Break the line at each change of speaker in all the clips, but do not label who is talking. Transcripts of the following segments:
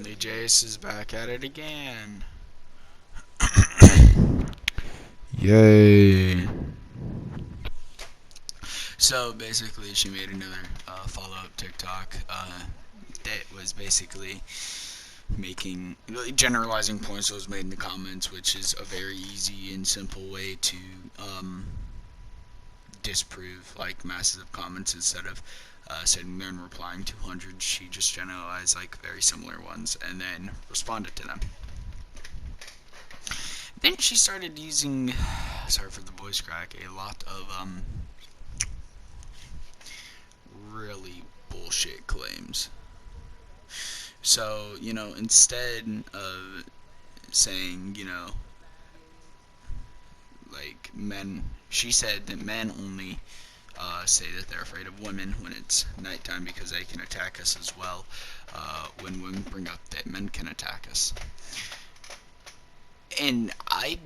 Only Jace is back at it again. Yay. So basically, she made another follow up TikTok that was basically making generalizing points that was made in the comments, which is a very easy and simple way to disprove like masses of comments instead of sitting there and replying to hundreds. She just generalized like very similar ones and then responded to them. Then she started using, sorry for the voice crack, a lot of really bullshit claims. So, instead of saying, like men, she said that men only say that they're afraid of women when it's nighttime because they can attack us as well. When women bring up that men can attack us, and I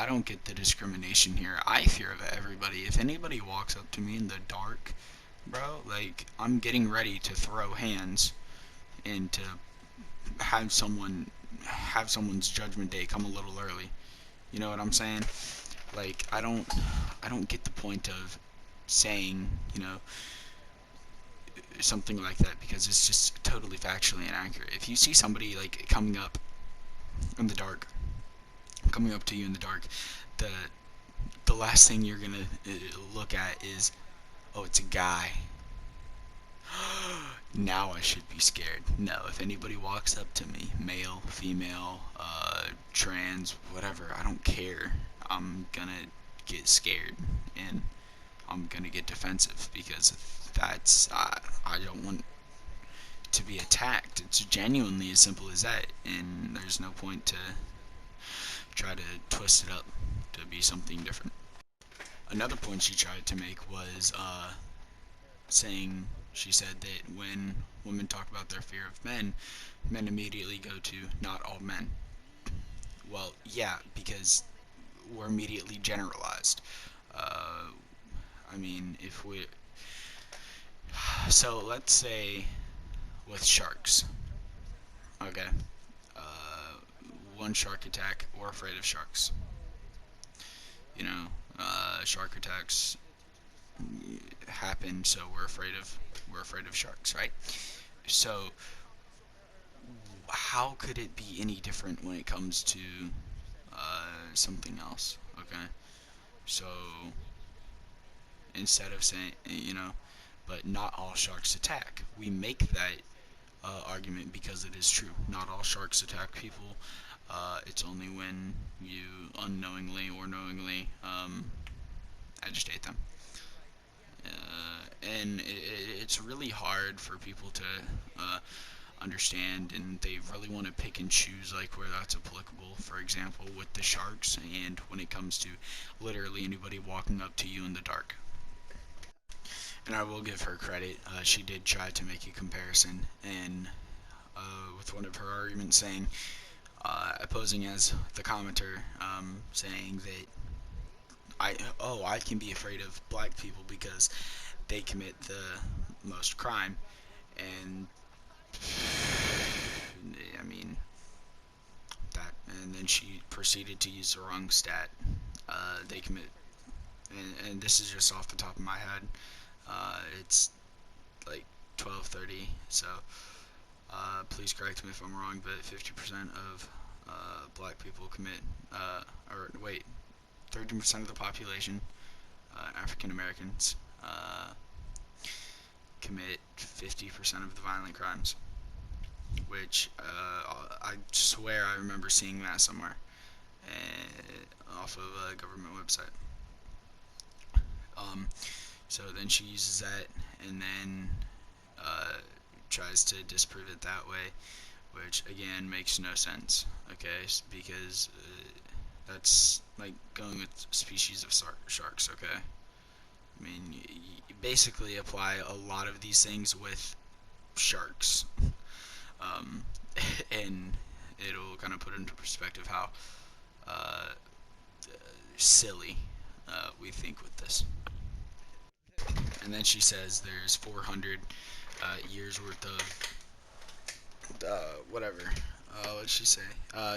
don't get the discrimination here. I fear of everybody. If anybody walks up to me in the dark, bro, like I'm getting ready to throw hands and to have someone's judgment day come a little early. You know what I'm saying? Like I don't get the point of saying, something like that because it's just totally factually inaccurate. If you see somebody like in the dark, coming up to you in the dark, the the last thing you're gonna look at is, oh, it's a guy. Now I should be scared. No, if anybody walks up to me, male, female, trans, whatever, I don't care. I'm gonna get scared and I'm gonna get defensive because I don't want to be attacked. It's genuinely as simple as that, and there's no point to try to twist it up to be something different. Another point she tried to make was saying she said that when women talk about their fear of men, men immediately go to not all men. Well, yeah, because we're immediately generalized. Uh, I mean, if we. So let's say with sharks, okay? Uh, One shark attack, we're afraid of sharks. Shark attacks happen, so we're afraid of sharks, right? So how could it be any different when it comes to something else? Okay, so instead of saying, but not all sharks attack, we make that argument because it is true. Not all sharks attack people. It's only when you unknowingly or knowingly agitate them. And it's really hard for people to uh, understand, and they really want to pick and choose like where that's applicable. For example, with the sharks, and when it comes to literally anybody walking up to you in the dark. And I will give her credit. She did try to make a comparison, and with one of her arguments saying, opposing as the commenter, saying that I can be afraid of black people because they commit the most crime, and I mean that, and then she proceeded to use the wrong stat. They commit, and this is just off the top of my head. It's like 12:30, so please correct me if I'm wrong, but 50% of black people commit, or wait, 30% of the population, African Americans, commit 50% of the violent crimes, which I swear I remember seeing that somewhere off of a government website. Um, so then she uses that and then uh, tries to disprove it that way, which again makes no sense. Okay, because that's like going with species of sharks. Okay, I mean you basically apply a lot of these things with sharks, um, and it'll kind of put into perspective how uh, silly we think with this. And then she says there's 400 years worth of Whatever. What'd she say?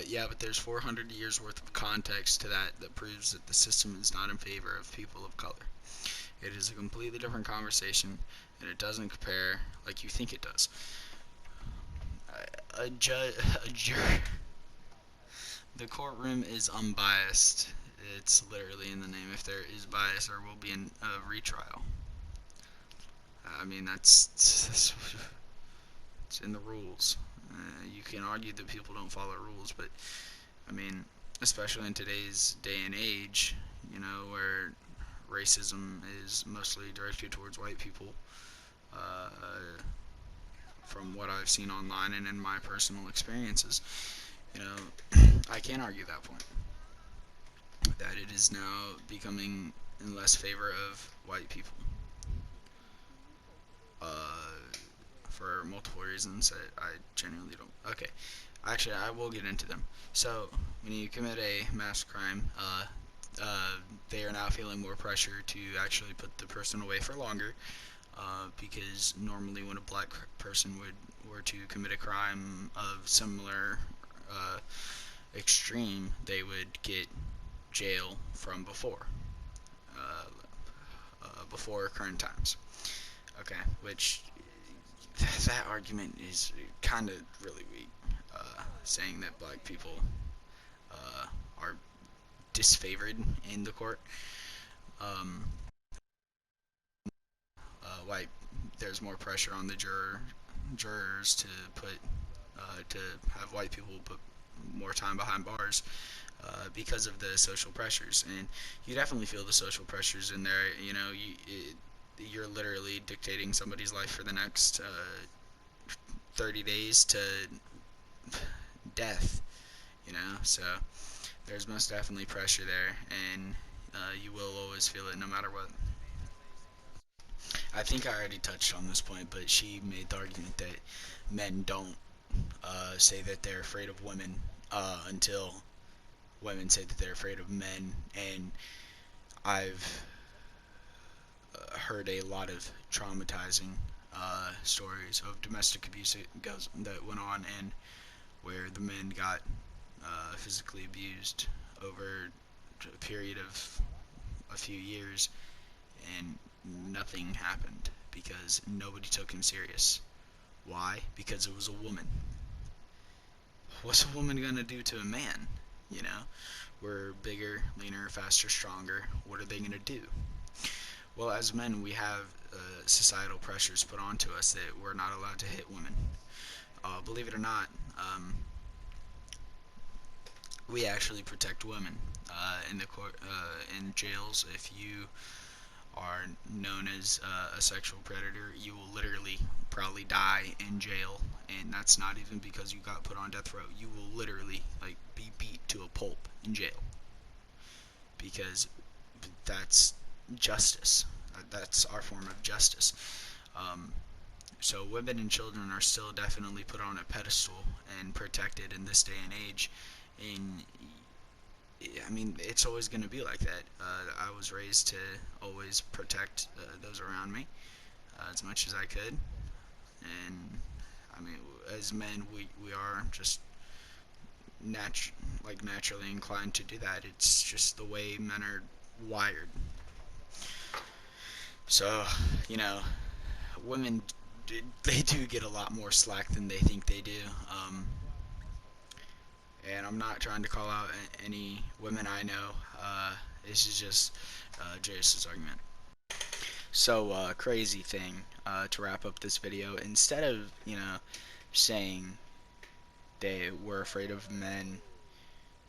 Yeah, but there's 400 years worth of context to that proves that the system is not in favor of people of color. It is a completely different conversation, and it doesn't compare like you think it does. A judge, a juror. The courtroom is unbiased. It's literally in the name. If there is bias, there will be a retrial. I mean, that's it's in the rules. You can argue that people don't follow rules, but I mean, especially in today's day and age, where racism is mostly directed towards white people, uh, from what I've seen online and in my personal experiences, I can't argue that point. That it is now becoming in less favor of white people. Uh, for multiple reasons that I genuinely don't. Okay, actually, I will get into them. So, when you commit a mass crime, they are now feeling more pressure to actually put the person away for longer, because normally when a black person were to commit a crime of similar uh, extreme, they would get jail from uh, before current times. Okay, which that argument is kind of really weak. Saying that black people uh, are disfavored in the court. Um, white, there's more pressure on the jurors to put to have white people put more time behind bars, because of the social pressures, and you definitely feel the social pressures in there. You're literally dictating somebody's life for the next 30 days to death. So there's most definitely pressure there, and you will always feel it no matter what. I think I already touched on this point, but she made the argument that men don't say that they're afraid of women until women say that they're afraid of men, and I've heard a lot of traumatizing stories of domestic abuse that went on, and where the men got physically abused over a period of a few years, and nothing happened because nobody took him serious. Why? Because it was a woman. What's a woman gonna do to a man? You know, we're bigger, leaner, faster, stronger. What are they gonna do? Well, as men, we have societal pressures put onto us that we're not allowed to hit women. Believe it or not, we actually protect women in the court, in jails. If you are known as a sexual predator, you will literally probably die in jail, and that's not even because you got put on death row. You will literally be beat to a pulp in jail, because that's justice. That's our form of justice. Um, so women and children are still definitely put on a pedestal and protected in this day and age. And I mean, it's always going to be like that. I was raised to always protect those around me as much as I could. And I mean, as men, we are just naturally inclined to do that. It's just the way men are wired. So, you know, women, they do get a lot more slack than they think they do. And I'm not trying to call out any women I know. This is just Jairus' argument. So, crazy thing to wrap up this video. Instead of, saying they were afraid of men,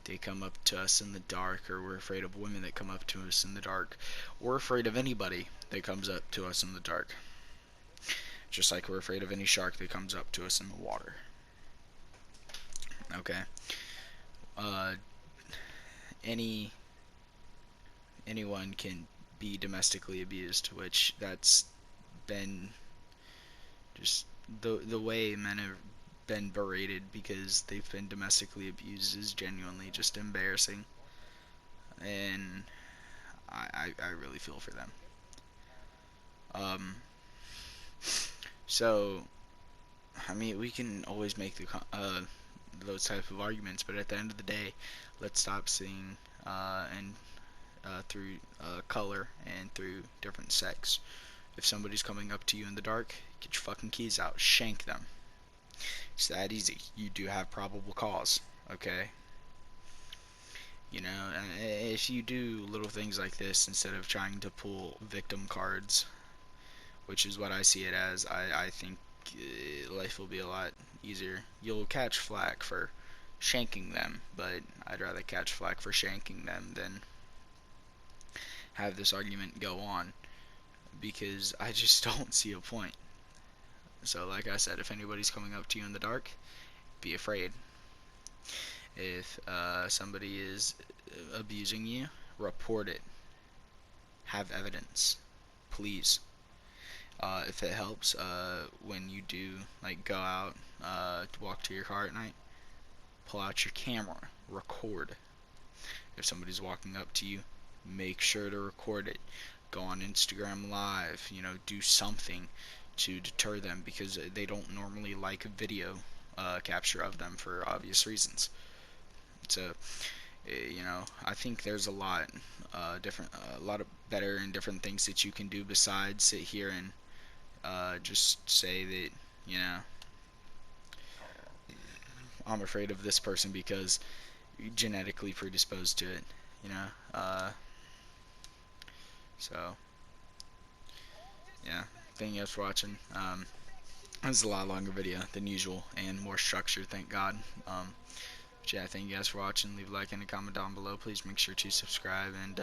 they come up to us in the dark, or we're afraid of women that come up to us in the dark, we're afraid of anybody that comes up to us in the dark. Just like we're afraid of any shark that comes up to us in the water. Okay? Uh, any anyone can be domestically abused, which that's been just the way men have been berated because they've been domestically abused is genuinely just embarrassing, and I really feel for them. Um, so I mean, we can always make those type of arguments, but at the end of the day, let's stop seeing and through color and through different sex. If somebody's coming up to you in the dark, get your fucking keys out, shank them. It's that easy. You do have probable cause, okay? You know, if you do little things like this instead of trying to pull victim cards, which is what I see it as, I think life will be a lot easier. You'll catch flack for shanking them, but I'd rather catch flack for shanking them than have this argument go on, because I just don't see a point. So, like I said, if anybody's coming up to you in the dark, be afraid. If somebody is abusing you, report it. Have evidence, please. If it helps, when you do like go out to walk to your car at night, pull out your camera, record. If somebody's walking up to you, make sure to record it. Go on Instagram Live, do something to deter them, because they don't normally like video capture of them for obvious reasons. So, I think there's a lot a lot of better and different things that you can do besides sit here and just say that, you know, I'm afraid of this person because you're genetically predisposed to it, you know. So, yeah, thank you guys for watching. This is a lot longer video than usual and more structured, thank God. But yeah, thank you guys for watching. Leave a like and a comment down below. Please make sure to subscribe, and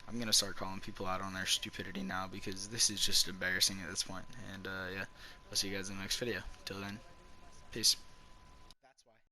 I'm gonna start calling people out on their stupidity now, because this is just embarrassing at this point. And yeah, I'll see you guys in the next video. Till then, peace.